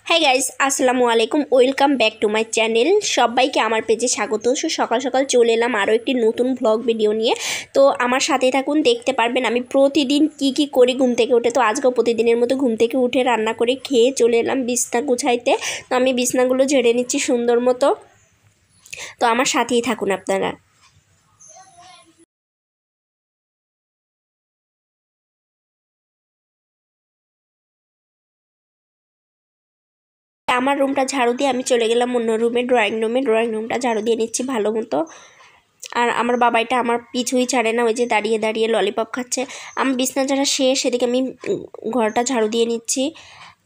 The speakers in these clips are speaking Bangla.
হ্যাঁ গাইস, আসসালামু আলাইকুম, welcome back to my channel. সবাইকে আমার পেজে স্বাগত। সকাল সকাল চলে এলাম আরও একটি নতুন ভ্লগ ভিডিও নিয়ে। তো আমার সাথে থাকুন, দেখতে পারবেন আমি প্রতিদিন কি করি ঘুম থেকে উঠে। তো আজকেও প্রতিদিনের মতো ঘুম থেকে উঠে রান্না করে খেয়ে চলে এলাম বিছনা গুছাইতে। তো আমি বিছনাগুলো ঝেড়ে নিচ্ছি সুন্দর মতো। তো আমার সাথেই থাকুন আপনারা। আমার রুমটা ঝাড়ু দিয়ে আমি চলে গেলাম অন্য রুমে, ড্রয়িং রুমটা ঝাড়ু দিয়ে নিচ্ছি ভালো মতো। আর আমার বাবাইটা আমার পিছুই ছাড়ে না, ওই যে দাঁড়িয়ে দাঁড়িয়ে ললিপপ খাচ্ছে। আমি বিছনা ঝাড়া শেষ, সেদিকে আমি ঘরটা ঝাড়ু দিয়ে নিচ্ছি।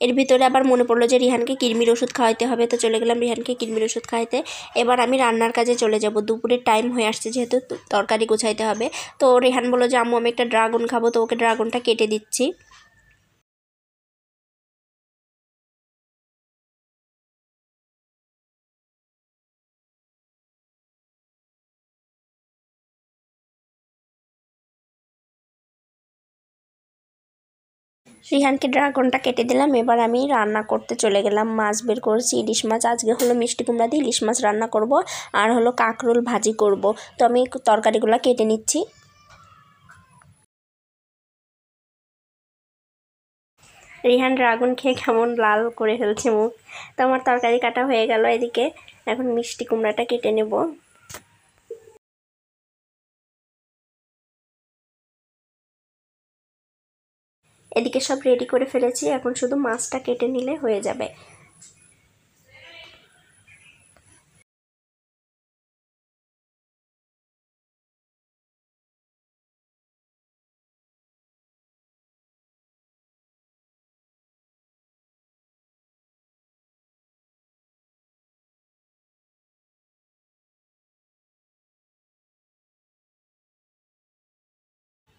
এর ভিতরে আবার মনে পড়লো যে রিহানকে কৃমির ওষুধ খাওয়াইতে হবে, তো চলে গেলাম রিহানকে কৃমির ওষুধ খাওয়াইতে। এবার আমি রান্নার কাজে চলে যাব, দুপুরের টাইম হয়ে আসছে যেহেতু তরকারি গোছাইতে হবে। তো রিহান বললো যে আম্মু আমি একটা ড্রাগন খাবো, তো ওকে ড্রাগনটা কেটে দিচ্ছি। রিহানকে ড্রাগনটা কেটে দিলাম। এবার আমি রান্না করতে চলে গেলাম। মাছ বের করেছি, ইলিশ মাছ। আজকে হলো মিষ্টি কুমড়া দিয়ে ইলিশ মাছ রান্না করব, আর হলো কাঁকরোল ভাজি করব। তো আমি তরকারিগুলো কেটে নিচ্ছি। রিহান ড্রাগন খেয়ে কেমন লাল করে ফেলছে মুখ। তো আমার তরকারি কাটা হয়ে গেল এদিকে। এখন মিষ্টি কুমড়াটা কেটে নেব। এদিকে সব রেডি করে ফেলেছি, এখন শুধু মাছটা কেটে নিলে হয়ে যাবে।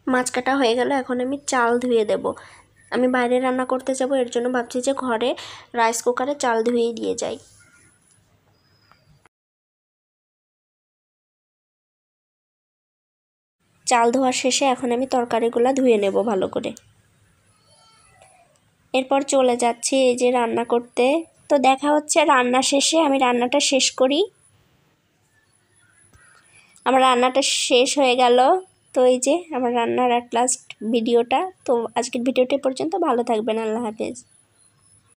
মাছ কাটা হয়ে গেল, এখন আমি চাল ধুয়ে দেব। আমি বাইরে রান্না করতে যাব, এর জন্য ভাবছি যে ঘরে রাইস কুকারে চাল ধুয়েই দিয়ে যাই। চাল ধোয়া শেষে এখন আমি তরকারিগুলো ধুয়ে নেব ভালো করে। এরপর চলে যাচ্ছি এই যে রান্না করতে। তো দেখা হচ্ছে রান্না শেষে। আমি রান্নাটা শেষ করি। আমার রান্নাটা শেষ হয়ে গেল। তো এই যে আমার রান্নার অ্যাট লাস্ট ভিডিওটা। তো আজকের ভিডিওটা পর্যন্ত, ভালো থাকবেন, আল্লাহ হাফেজ।